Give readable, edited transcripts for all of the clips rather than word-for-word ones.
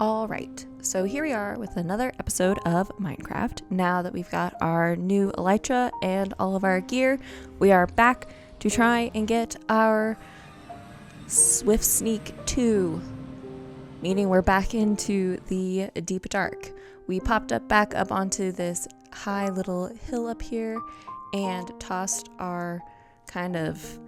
All right, so here we are with another episode of Minecraft. Now that we've got our new elytra and all of our gear, we are back to try and get our Swift Sneak 2, meaning we're back into the deep dark. We popped back up onto this high little hill up here and tossed our kind of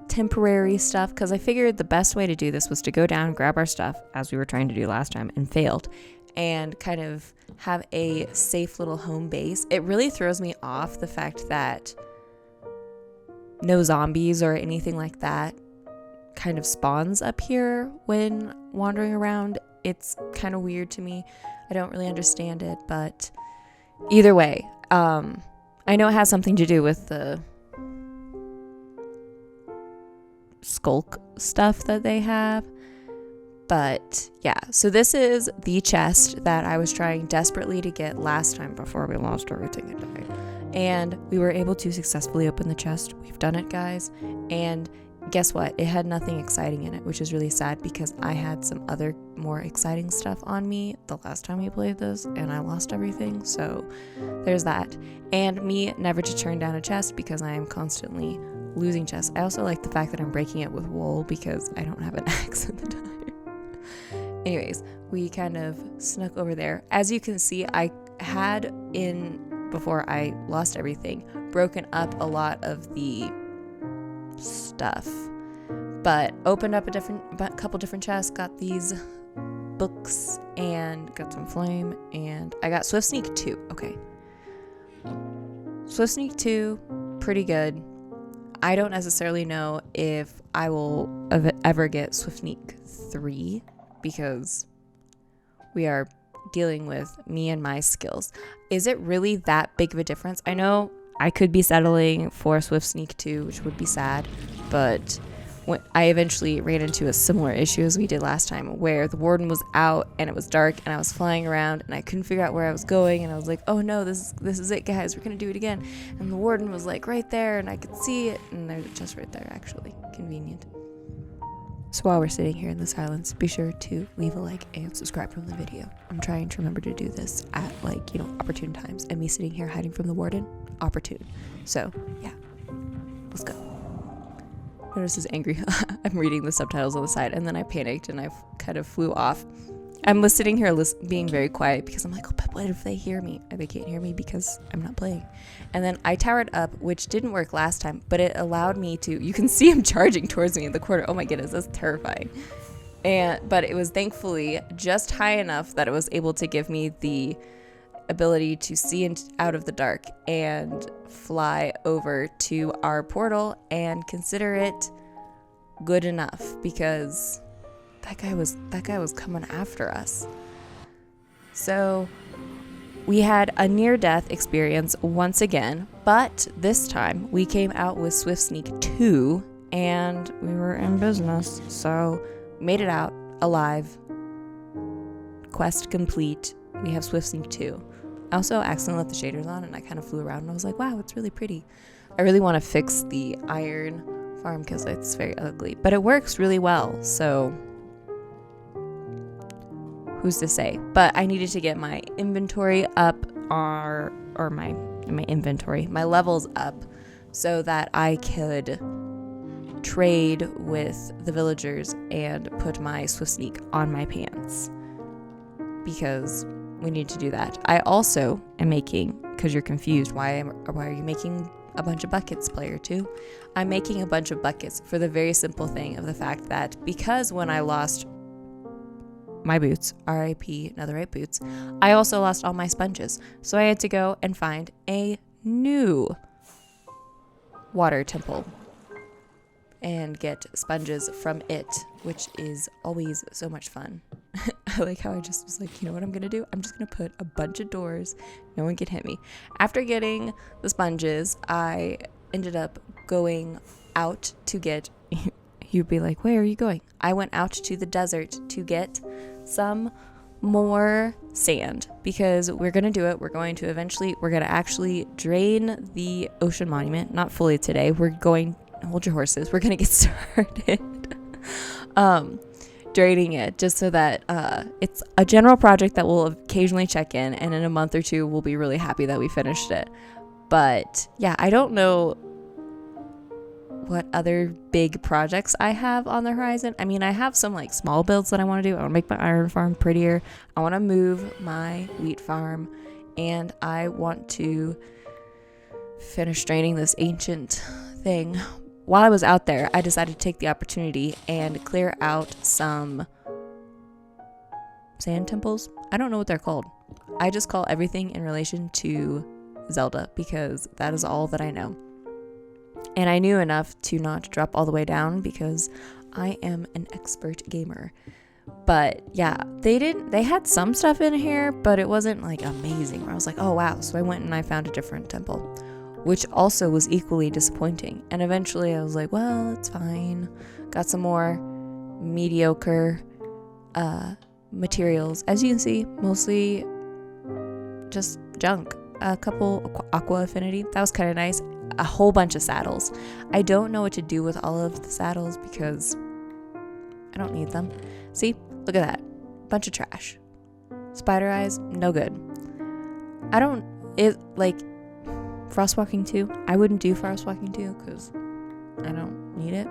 temporary stuff, because I figured the best way to do this was to go down, grab our stuff as we were trying to do last time and failed, and kind of have a safe little home base. It really throws me off the fact that no zombies or anything like that kind of spawns up here when wandering around. It's kind of weird to me. I don't really understand it, but either way, I know it has something to do with the skulk stuff that they have, but yeah, so this is the chest that I was trying desperately to get last time before we lost everything and died, and we were able to successfully open the chest. We've done it, guys, and guess what? It had nothing exciting in it, which is really sad because I had some other more exciting stuff on me the last time we played this and I lost everything, so there's that. And me never to turn down a chest because I am constantly losing chests. I also like the fact that I'm breaking it with wool because I don't have an axe at the time. Anyways, we kind of snuck over there. As you can see, I had before I lost everything, broken up a lot of the stuff, but opened up a couple different chests, got these books and got some flame, and I got Swift Sneak 2. Okay. Swift Sneak 2, pretty good. I don't necessarily know if I will ever get Swift Sneak 3 because we are dealing with me and my skills. Is it really that big of a difference? I know I could be settling for Swift Sneak 2, which would be sad, but when I eventually ran into a similar issue as we did last time, where the Warden was out and it was dark and I was flying around and I couldn't figure out where I was going, and I was like, oh no, this is it, guys, we're gonna do it again. And the Warden was like right there and I could see it, and they're just right there, actually. Convenient. So while we're sitting here in the silence, be sure to leave a like and subscribe from the video. I'm trying to remember to do this at opportune times, and me sitting here hiding from the Warden, opportune. So yeah, let's go. Notice is angry. I'm reading the subtitles on the side, and then I panicked and I kind of flew off. I was sitting here being very quiet because I'm like, oh, but what if they hear me? They can't hear me because I'm not playing. And then I towered up, which didn't work last time, but it allowed me to, you can see him charging towards me in the corner. Oh my goodness, that's terrifying. But it was thankfully just high enough that it was able to give me the ability to see out of the dark and fly over to our portal and consider it good enough, because that guy was coming after us. So we had a near-death experience once again, but this time we came out with Swift Sneak 2 and we were in business, so made it out alive. Quest complete. We have Swift Sneak 2. I also accidentally left the shaders on and I kind of flew around and I was like, wow, it's really pretty. I really want to fix the iron farm because it's very ugly, but it works really well, so who's to say? But I needed to get my inventory up, my levels up, so that I could trade with the villagers and put my Swift Sneak on my pants, because we need to do that. I also am making, because you're confused, why are you making a bunch of buckets, player 2? I'm making a bunch of buckets for the very simple thing of the fact that because when I lost my boots, R.I.P. netherite boots, I also lost all my sponges. So I had to go and find a new water temple and get sponges from it, which is always so much fun. I like how I just was like, you know what I'm gonna do? I'm just gonna put a bunch of doors, no one can hit me. After getting the sponges, I ended up going out to get, you'd be like, where are you going? I went out to the desert to get some more sand, because we're gonna do it. We're gonna actually drain the ocean monument, not fully today. Hold your horses, we're gonna get started draining it just so that it's a general project that we'll occasionally check in, and in a month or two we'll be really happy that we finished it. But yeah, I don't know what other big projects I have on the horizon. I mean, I have some like small builds that I want to do. I want to make my iron farm prettier. I want to move my wheat farm, and I want to finish draining this ancient thing. While I was out there, I decided to take the opportunity and clear out some sand temples. I don't know what they're called. I just call everything in relation to Zelda because that is all that I know. And I knew enough to not drop all the way down because I am an expert gamer. But yeah, they had some stuff in here, but it wasn't like amazing where I was like, oh wow. So I went and I found a different temple, which also was equally disappointing. And eventually I was like, well, it's fine. Got some more mediocre materials. As you can see, mostly just junk. A couple aqua affinity. That was kind of nice. A whole bunch of saddles. I don't know what to do with all of the saddles because I don't need them. See? Look at that. Bunch of trash. Spider eyes, no good. Frostwalking 2, I wouldn't do Frostwalking 2 because I don't need it.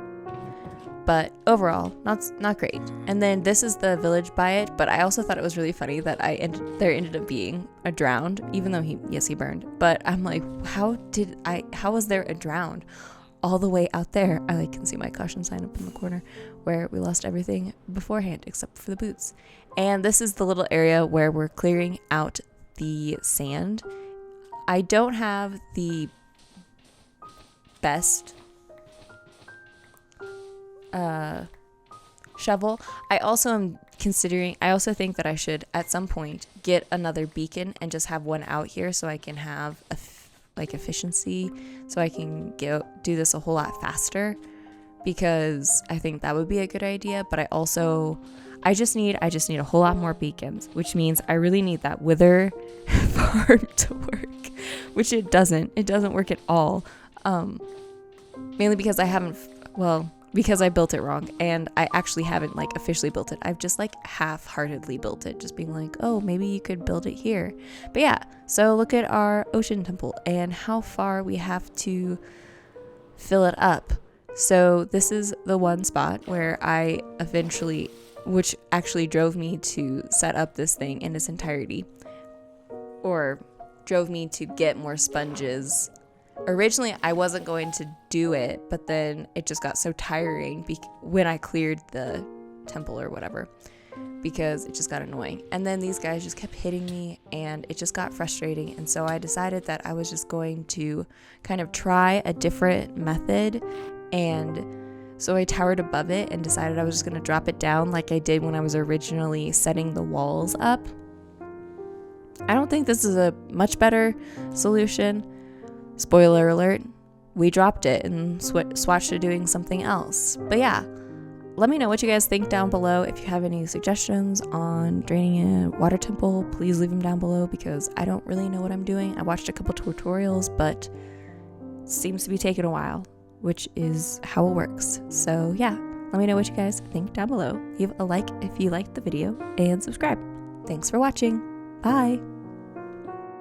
But overall, not great. And then this is the village by it, but I also thought it was really funny that there ended up being a drowned, even though he burned. But I'm like, how was there a drowned all the way out there? I can see my caution sign up in the corner where we lost everything beforehand except for the boots. And this is the little area where we're clearing out the sand. I don't have the best shovel. I also think that I should at some point get another beacon and just have one out here so I can have efficiency, so I can do this a whole lot faster, because I think that would be a good idea. But I just need a whole lot more beacons, which means I really need that wither farm to work, which it doesn't work at all. Mainly because because I built it wrong, and I actually haven't officially built it. I've just half-heartedly built it, just being like, oh, maybe you could build it here. But yeah, so look at our ocean temple and how far we have to fill it up. So this is the one spot where which actually drove me to set up this thing in its entirety, or drove me to get more sponges. Originally, I wasn't going to do it, but then it just got so tiring when I cleared the temple or whatever, because it just got annoying. And then these guys just kept hitting me, and it just got frustrating. And so I decided that I was just going to kind of try a different method. And so I towered above it and decided I was just going to drop it down like I did when I was originally setting the walls up. I don't think this is a much better solution. Spoiler alert, we dropped it and swatched to doing something else. But yeah, let me know what you guys think down below. If you have any suggestions on draining a water temple, please leave them down below, because I don't really know what I'm doing. I watched a couple tutorials, but it seems to be taking a while, which is how it works. So yeah, let me know what you guys think down below. Leave a like if you liked the video, and subscribe. Thanks for watching. Bye.